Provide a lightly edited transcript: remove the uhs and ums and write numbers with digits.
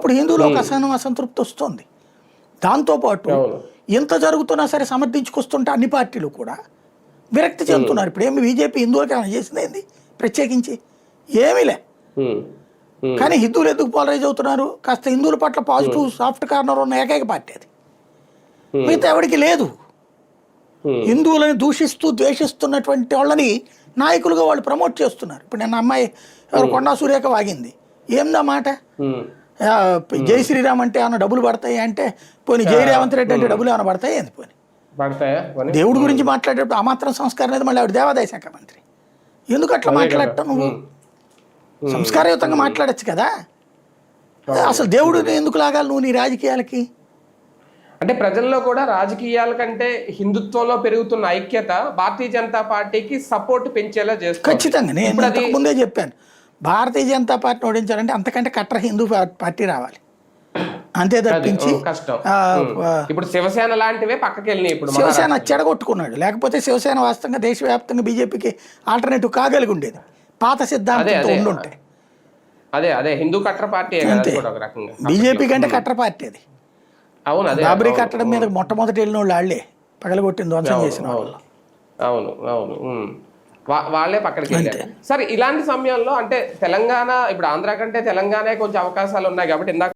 అప్పుడు హిందువులకు అసంతృప్తి వస్తుంది. దాంతోపాటు ఇంత జరుగుతున్నా సరే సమర్థించుకొస్తుంటే అన్ని పార్టీలు కూడా విరక్తి చెందుతున్నారు. ఇప్పుడు ఏమి బీజేపీ హిందువులకి ఏమైనా చేసింది ఏంది ప్రత్యేకించి? ఏమీలే. కానీ హిందువులు ఎందుకు పోలరైజ్ అవుతున్నారు? కాస్త హిందువుల పట్ల పాజిటివ్ సాఫ్ట్ కార్నర్ ఉన్న ఏకైక పార్టీ అది. మిగతా ఎవరికి లేదు. హిందువులని దూషిస్తూ ద్వేషిస్తున్నటువంటి వాళ్ళని నాయకులుగా వాళ్ళు ప్రమోట్ చేస్తున్నారు. ఇప్పుడు నిన్న అమ్మాయి ఎవరు కొండా సురేఖ వాగింది. ఏందా మాట? జై శ్రీరామ్ అంటే ఏమైనా డబ్బులు పడతాయి అంటే, పోనీ జై రేవంత్ రెడ్డి అంటే డబ్బులు ఏమైనా పడతాయి ఏంది? పోనీ దేవుడి గురించి మాట్లాడేటప్పుడు ఆ మాత్రం సంస్కారం లేదు. మళ్ళీ ఆవిడ దేవాదాయ శాఖ మంత్రి. ఎందుకు అట్లా మాట్లాడటం? నువ్వు సంస్కారయుతంగా మాట్లాడచ్చు కదా. అసలు దేవుడిని ఎందుకు లాగాలి నువ్వు నీ రాజకీయాలకి? అంటే ప్రజల్లో కూడా రాజకీయాల కంటే హిందుత్వంలో పెరుగుతున్న ఐక్యత భారతీయ జనతా పార్టీకి సపోర్ట్ పెంచేలా చేస్తుంది. ఖచ్చితంగా. నేను ఇంతకు ముందే చెప్పాను, భారతీయ జనతా పార్టీని ఓడించాలంటే అంతకంటే కట్టర్ హిందూ పార్టీ రావాలి. అంతే తప్పించి కష్టం. ఇప్పుడు శివసేన లాంటివే పక్కకి వెళ్ళినాయి. ఇప్పుడు శివసేన చెడగొట్టుకున్నాడు. లేకపోతే శివసేన వాస్తవంగా దేశవ్యాప్తంగా బీజేపీకి ఆల్టర్నేటివ్ కాగలిగి ఉండేది పాత సిద్ధాంతంతో ఉండుంటే. అదే హిందూ కట్టర్ పార్టీ అంతే. బీజేపీ కంటే కట్టర్ పార్టీ అది. అవును, అదే బాబరీ కట్టడం మీద మొట్టమొదటి వెళ్ళిన వాళ్ళు వాళ్ళే, పగలగొట్టిన ధ్వంసం చేసిన వాళ్ళు. అవును వాళ్ళే పక్కడికి వెళ్ళారు. సరే, ఇలాంటి సమయంలో అంటే తెలంగాణ ఇప్పుడు ఆంధ్ర కంటే తెలంగాణ కొంచెం అవకాశాలు ఉన్నాయి కాబట్టి ఇందాక